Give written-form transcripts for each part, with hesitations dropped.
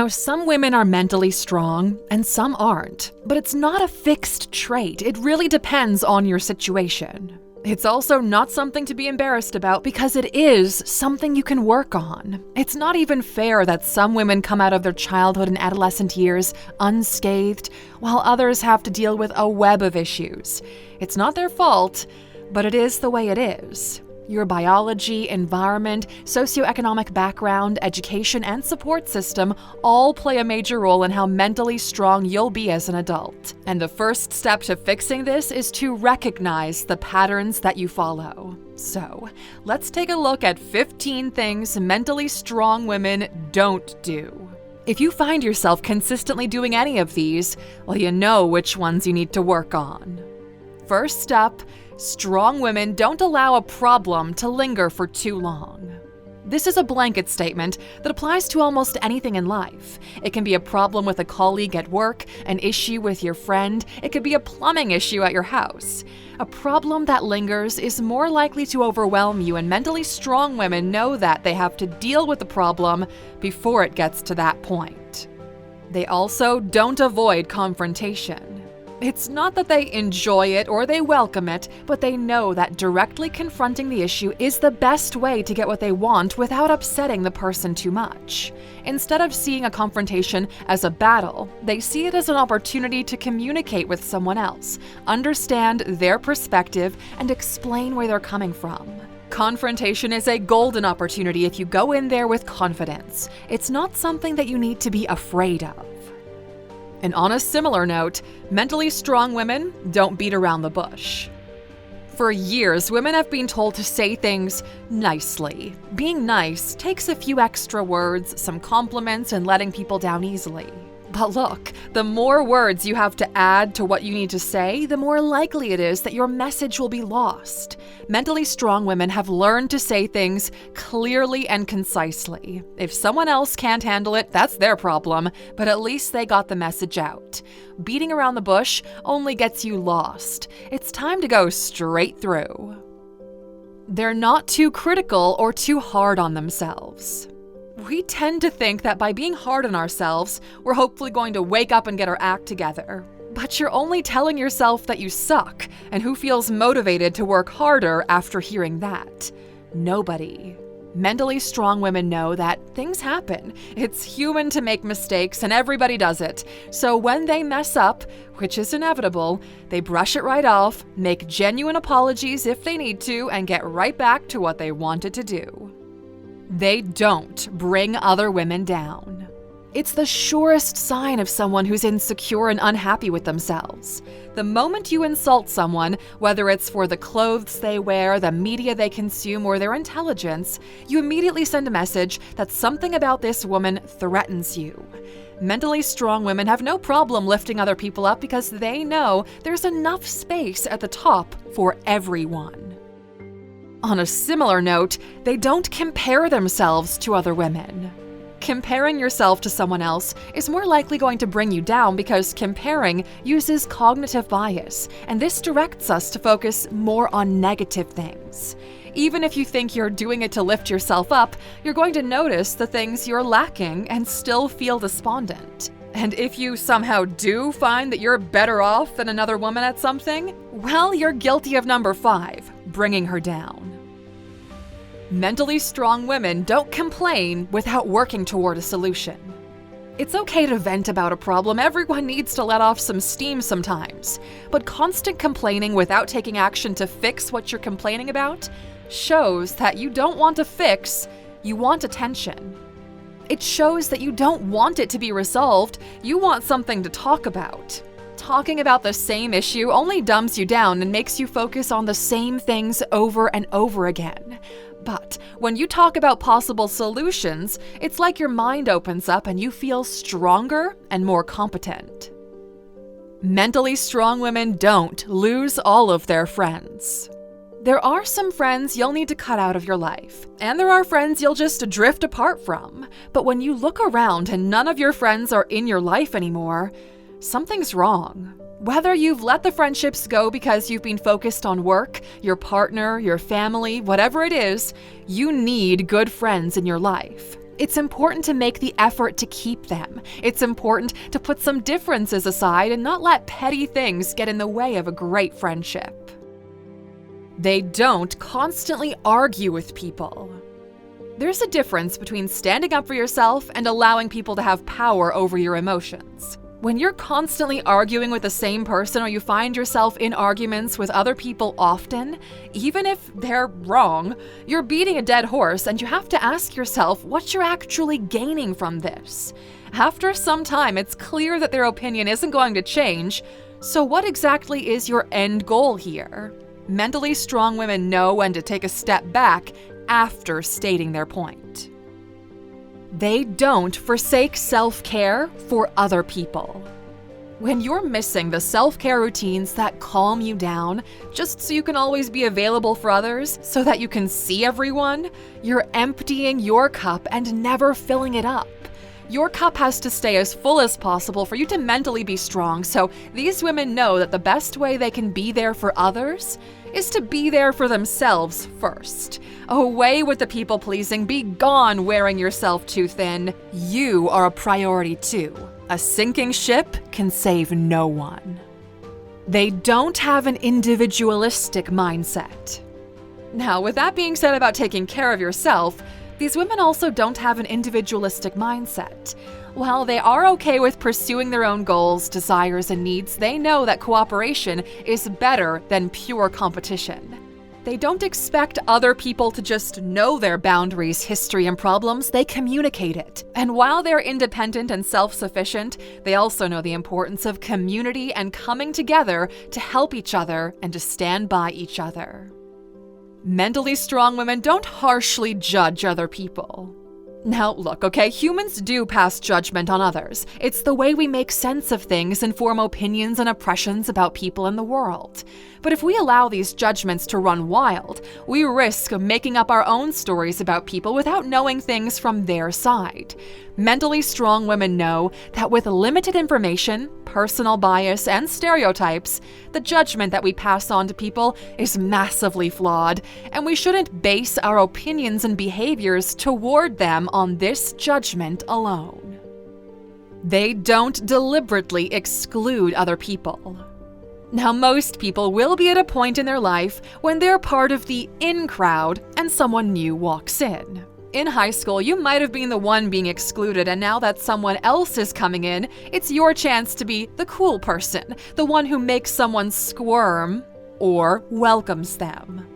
Some women are mentally strong and some aren't, but it's not a fixed trait. It really depends on your situation. It's also not something to be embarrassed about because it is something you can work on. It's not even fair that some women come out of their childhood and adolescent years unscathed, while others have to deal with a web of issues. It's not their fault, but it is the way it is. Your biology, environment, socioeconomic background, education, and support system all play a major role in how mentally strong you'll be as an adult. And the first step to fixing this is to recognize the patterns that you follow. So, let's take a look at 15 things mentally strong women don't do. If you find yourself consistently doing any of these, well, you know which ones you need to work on. First up, strong women don't allow a problem to linger for too long. This is a blanket statement that applies to almost anything in life. It can be a problem with a colleague at work, an issue with your friend, it could be a plumbing issue at your house. A problem that lingers is more likely to overwhelm you, and mentally strong women know that they have to deal with the problem before it gets to that point. They also don't avoid confrontation. It's not that they enjoy it or they welcome it, but they know that directly confronting the issue is the best way to get what they want without upsetting the person too much. Instead of seeing a confrontation as a battle, they see it as an opportunity to communicate with someone else, understand their perspective, and explain where they're coming from. Confrontation is a golden opportunity if you go in there with confidence. It's not something that you need to be afraid of. And on a similar note, mentally strong women don't beat around the bush. For years, women have been told to say things nicely. Being nice takes a few extra words, some compliments, and letting people down easily. But look, the more words you have to add to what you need to say, the more likely it is that your message will be lost. Mentally strong women have learned to say things clearly and concisely. If someone else can't handle it, that's their problem, but at least they got the message out. Beating around the bush only gets you lost. It's time to go straight through. They're not too critical or too hard on themselves. We tend to think that by being hard on ourselves, we're hopefully going to wake up and get our act together. But you're only telling yourself that you suck, and who feels motivated to work harder after hearing that? Nobody. Mentally strong women know that things happen. It's human to make mistakes, and everybody does it. So when they mess up, which is inevitable, they brush it right off, make genuine apologies if they need to, and get right back to what they wanted to do. They don't bring other women down. It's the surest sign of someone who's insecure and unhappy with themselves. The moment you insult someone, whether it's for the clothes they wear, the media they consume, or their intelligence, you immediately send a message that something about this woman threatens you. Mentally strong women have no problem lifting other people up because they know there's enough space at the top for everyone. On a similar note, they don't compare themselves to other women. Comparing yourself to someone else is more likely going to bring you down because comparing uses cognitive bias, and this directs us to focus more on negative things. Even if you think you're doing it to lift yourself up, you're going to notice the things you're lacking and still feel despondent. And if you somehow do find that you're better off than another woman at something, well, you're guilty of number 5, bringing her down. Mentally strong women don't complain without working toward a solution. It's okay to vent about a problem. Everyone needs to let off some steam sometimes. But constant complaining without taking action to fix what you're complaining about shows that you don't want to fix, you want attention. It shows that you don't want it to be resolved, you want something to talk about. Talking about the same issue only dumbs you down and makes you focus on the same things over and over again. But when you talk about possible solutions, it's like your mind opens up and you feel stronger and more competent. Mentally strong women don't lose all of their friends. There are some friends you'll need to cut out of your life, and there are friends you'll just drift apart from. But when you look around and none of your friends are in your life anymore, something's wrong. Whether you've let the friendships go because you've been focused on work, your partner, your family, whatever it is, you need good friends in your life. It's important to make the effort to keep them. It's important to put some differences aside and not let petty things get in the way of a great friendship. They don't constantly argue with people. There's a difference between standing up for yourself and allowing people to have power over your emotions. When you're constantly arguing with the same person or you find yourself in arguments with other people often, even if they're wrong, you're beating a dead horse and you have to ask yourself what you're actually gaining from this. After some time, it's clear that their opinion isn't going to change, so what exactly is your end goal here? Mentally strong women know when to take a step back after stating their point. They don't forsake self-care for other people. When you're missing the self-care routines that calm you down, just so you can always be available for others, so that you can see everyone, you're emptying your cup and never filling it up. Your cup has to stay as full as possible for you to mentally be strong, so these women know that the best way they can be there for others is to be there for themselves first. Away with the people-pleasing, be gone wearing yourself too thin. You are a priority too. A sinking ship can save no one. They don't have an individualistic mindset. Now, with that being said about taking care of yourself, these women also don't have an individualistic mindset. While they are okay with pursuing their own goals, desires, and needs, they know that cooperation is better than pure competition. They don't expect other people to just know their boundaries, history, and problems. They communicate it. And while they're independent and self-sufficient, they also know the importance of community and coming together to help each other and to stand by each other. Mentally strong women don't harshly judge other people. Now, look, okay, humans do pass judgment on others. It's the way we make sense of things and form opinions and impressions about people in the world. But if we allow these judgments to run wild, we risk making up our own stories about people without knowing things from their side. Mentally strong women know that with limited information, personal bias, and stereotypes, the judgment that we pass on to people is massively flawed, and we shouldn't base our opinions and behaviors toward them on this judgment alone. They don't deliberately exclude other people. Now, most people will be at a point in their life when they're part of the in crowd and someone new walks in. In high school, you might have been the one being excluded, and now that someone else is coming in, it's your chance to be the cool person, the one who makes someone squirm or welcomes them.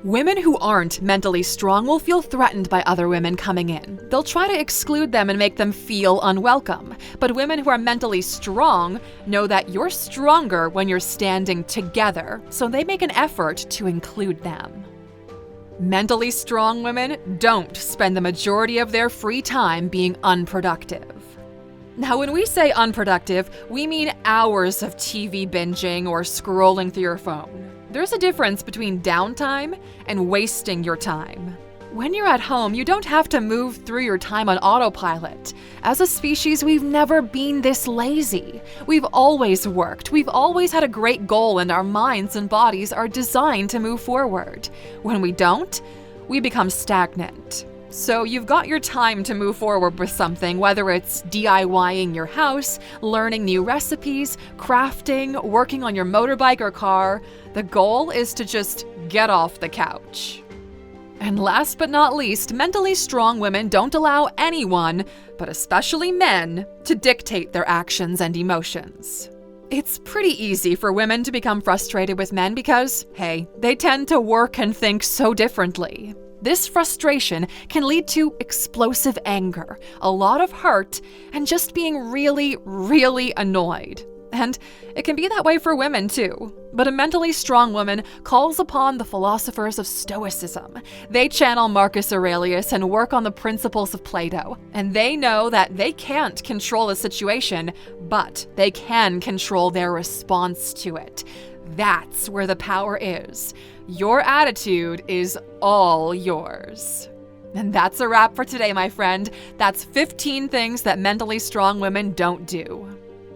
Women who aren't mentally strong will feel threatened by other women coming in. They'll try to exclude them and make them feel unwelcome. But women who are mentally strong know that you're stronger when you're standing together, so they make an effort to include them. Mentally strong women don't spend the majority of their free time being unproductive. Now, when we say unproductive, we mean hours of TV binging or scrolling through your phone. There's a difference between downtime and wasting your time. When you're at home, you don't have to move through your time on autopilot. As a species, we've never been this lazy. We've always worked. We've always had a great goal, and our minds and bodies are designed to move forward. When we don't, we become stagnant. So you've got your time to move forward with something, whether it's DIYing your house, learning new recipes, crafting, working on your motorbike or car. The goal is to just get off the couch. And last but not least, mentally strong women don't allow anyone, but especially men, to dictate their actions and emotions. It's pretty easy for women to become frustrated with men because, hey, they tend to work and think so differently. This frustration can lead to explosive anger, a lot of hurt, and just being really, really annoyed. And it can be that way for women too. But a mentally strong woman calls upon the philosophers of Stoicism. They channel Marcus Aurelius and work on the principles of Plato. And they know that they can't control the situation, but they can control their response to it. That's where the power is. Your attitude is all yours. And that's a wrap for today, my friend. That's 15 things that mentally strong women don't do.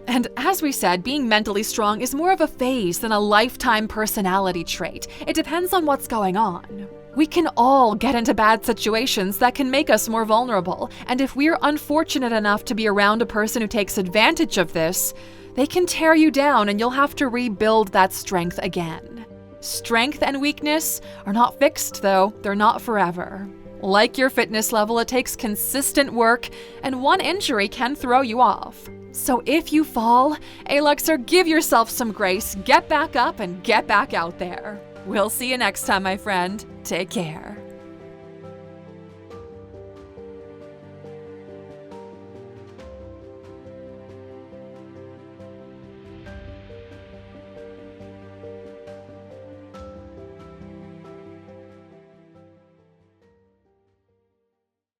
And as we said, being mentally strong is more of a phase than a lifetime personality trait. It depends on what's going on. We can all get into bad situations that can make us more vulnerable, and if we're unfortunate enough to be around a person who takes advantage of this, they can tear you down and you'll have to rebuild that strength again. Strength and weakness are not fixed though, they're not forever. Like your fitness level, it takes consistent work, and one injury can throw you off. So if you fall, Aluxer, give yourself some grace, get back up and get back out there. We'll see you next time, my friend. Take care.